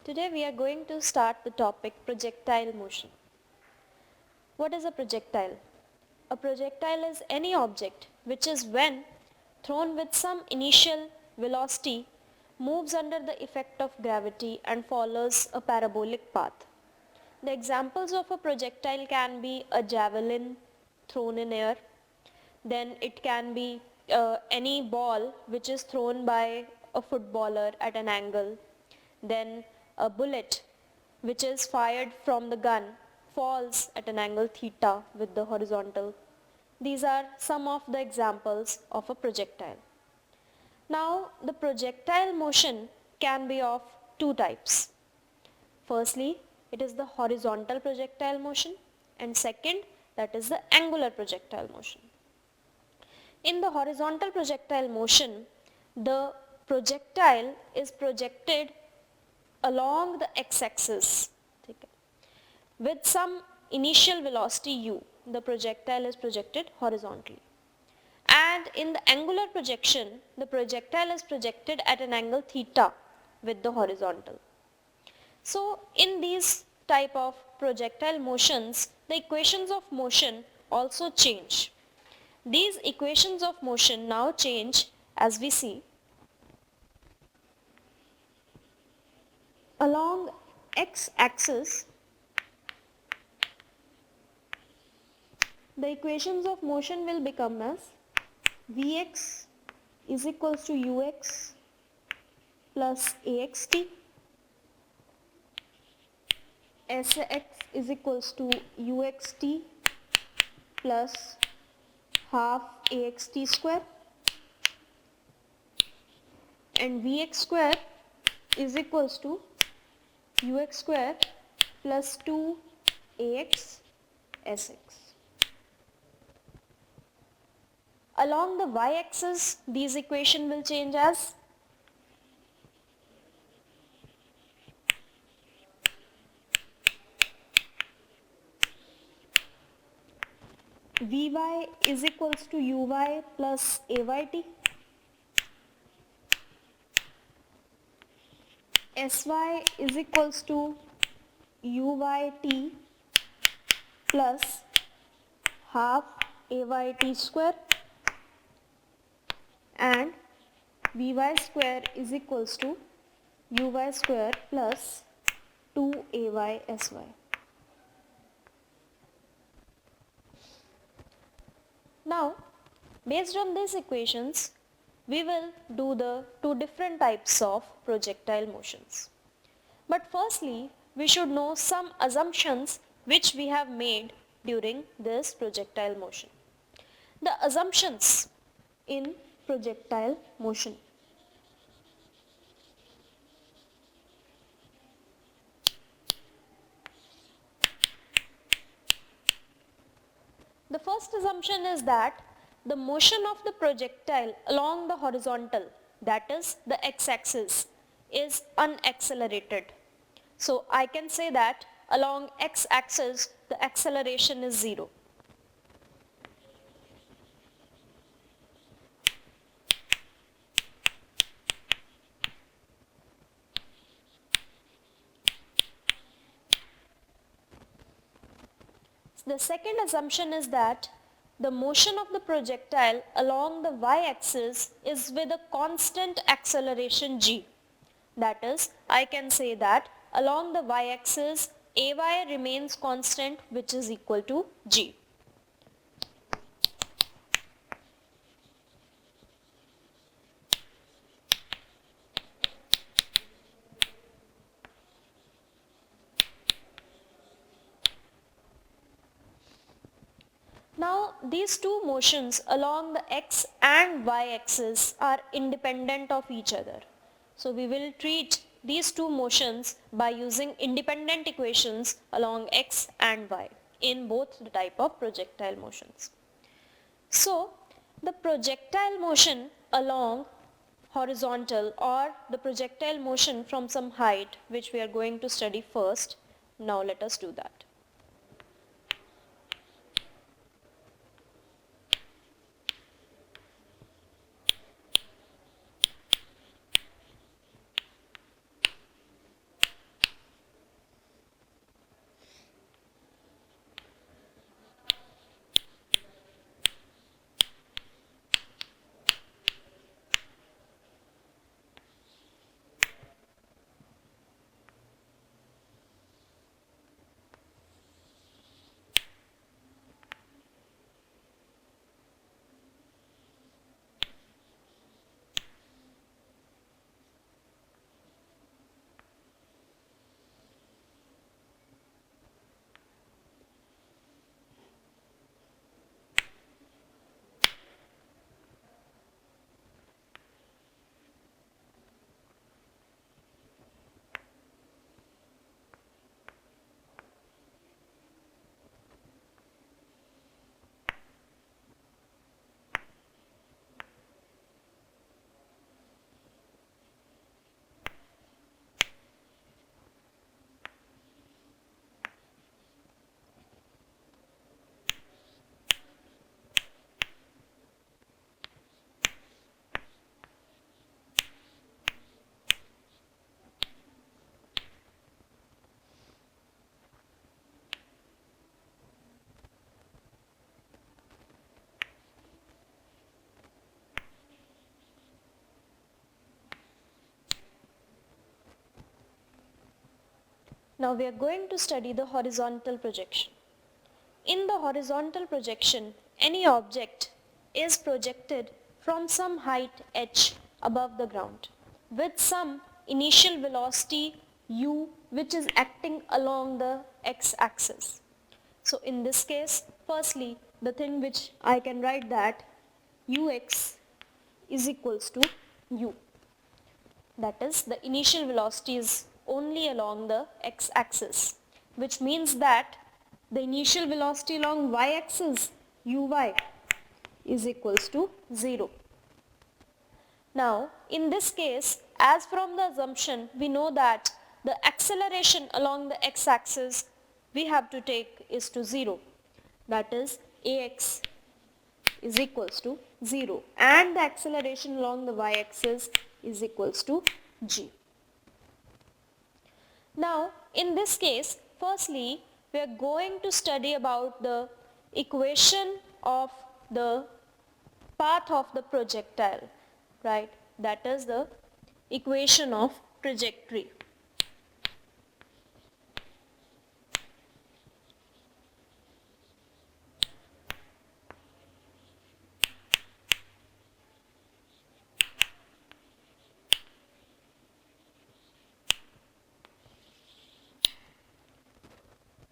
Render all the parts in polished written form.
Today we are going to start the topic projectile motion. What is a projectile? A projectile is any object which is when thrown with some initial velocity moves under the effect of gravity and follows a parabolic path. The examples of a projectile can be a javelin thrown in air, then it can be any ball which is thrown by a footballer at an angle, then a bullet which is fired from the gun falls at an angle theta with the horizontal. These are some of the examples of a projectile. Now the projectile motion can be of two types. Firstly, it is the horizontal projectile motion, and second, that is the angular projectile motion. In the horizontal projectile motion, the projectile is projected along the x-axis with some initial velocity u. The projectile is projected horizontally. And in the angular projection, the projectile is projected at an angle theta with the horizontal. So in these type of projectile motions, the equations of motion also change. These equations of motion now change as we see. Along x-axis, the equations of motion will become as Vx is equals to ux plus axt, Sx is equals to uxt plus half axt square, and Vx square is equals to ux square plus 2ax sx. Along the y-axis, these equation will change as Vy is equals to uy plus ayt, Sy is equals to uyt plus half ayt square, and Vy square is equals to uy square plus 2ay sy. Now, based on these equations, we will do the two different types of projectile motions. But firstly, we should know some assumptions which we have made during this projectile motion. The assumptions in projectile motion. The first assumption is that the motion of the projectile along the horizontal, that is the x-axis, is unaccelerated. So I can say that along x-axis the acceleration is 0. The second assumption is that the motion of the projectile along the y-axis is with a constant acceleration g. That is, I can say that along the y-axis ay remains constant, which is equal to g. Now these two motions along the x and y axis are independent of each other. So we will treat these two motions by using independent equations along x and y in both the type of projectile motions. So the projectile motion along horizontal or the projectile motion from some height, which we are going to study first. Now let us do that. Now we are going to study the horizontal projection. In the horizontal projection, any object is projected from some height h above the ground with some initial velocity u which is acting along the x-axis. So in this case, firstly, the thing which I can write that ux is equals to u. That is, the initial velocity is only along the x-axis, which means that the initial velocity along y-axis uy is equals to 0. Now, in this case, as from the assumption, we know that the acceleration along the x-axis we have to take is to 0. That is, ax is equals to 0 and the acceleration along the y-axis is equals to g. Now, in this case, firstly, we are going to study about the equation of the path of the projectile, right? That is the equation of trajectory.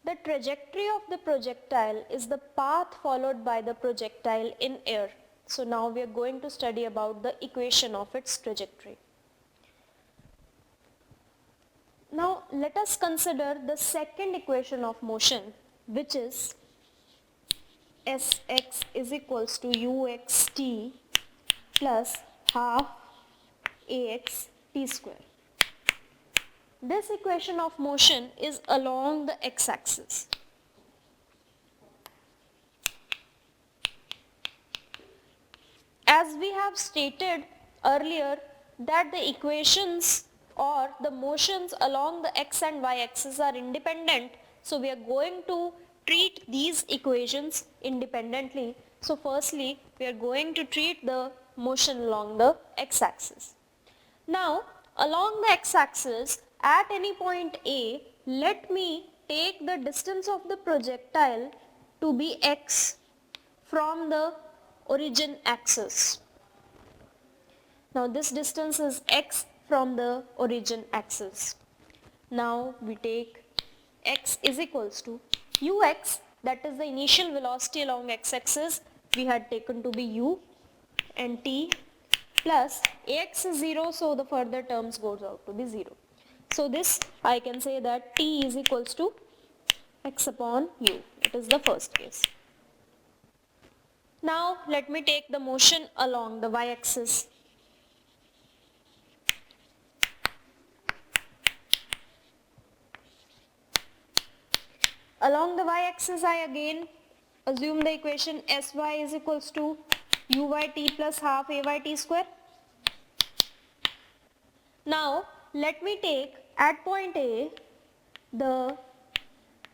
The trajectory of the projectile is the path followed by the projectile in air. So now we are going to study about the equation of its trajectory. Now let us consider the second equation of motion, which is Sx is equals to uxt plus half ax t square. This equation of motion is along the x-axis. As we have stated earlier that the equations or the motions along the x and y axis are independent, so we are going to treat these equations independently. So firstly, we are going to treat the motion along the x-axis. Now, along the x-axis, at any point A, let me take the distance of the projectile to be x from the origin axis. Now this distance is x from the origin axis. Now we take x is equals to ux, that is the initial velocity along x-axis we had taken to be u, and t plus ax is 0, so the further terms goes out to be 0. So this I can say that t is equals to x upon u. It is the first case. Now let me take the motion along the y-axis. Along the y-axis I again assume the equation sy is equals to uyt plus half ayt square. Now let me take at point A the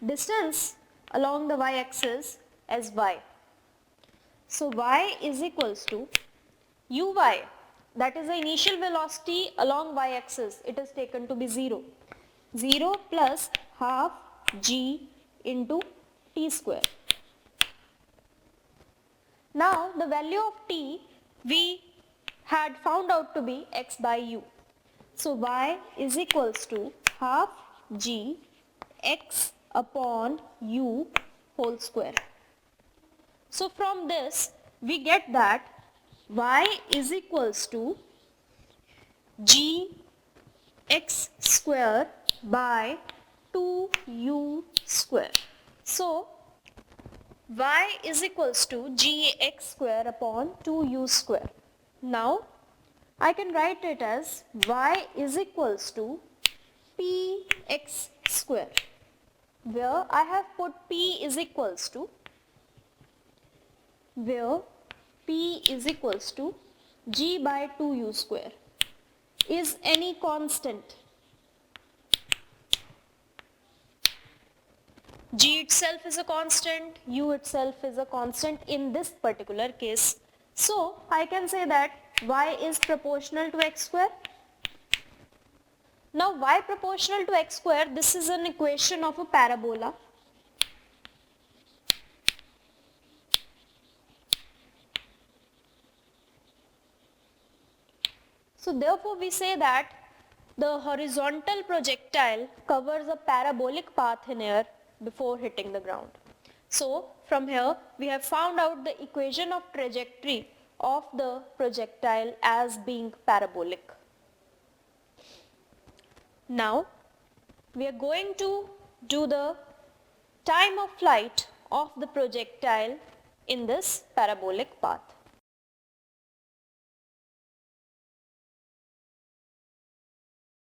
distance along the y-axis as y. So y is equals to uy, that is the initial velocity along y-axis, it is taken to be 0. 0 plus half g into t square. Now the value of t we had found out to be x by u. So y is equals to half g x upon u whole square. So from this we get that y is equals to g x square by 2u square. So y is equals to gx square upon 2u square. Now I can write it as y is equals to px square, where I have put p is equals to g by 2u square is any constant. G itself is a constant, u itself is a constant in this particular case. So I can say that y is proportional to x square. Now y proportional to x square, this is an equation of a parabola. So therefore we say that the horizontal projectile covers a parabolic path in air before hitting the ground. So from here we have found out the equation of trajectory of the projectile as being parabolic. Now we are going to do the time of flight of the projectile in this parabolic path.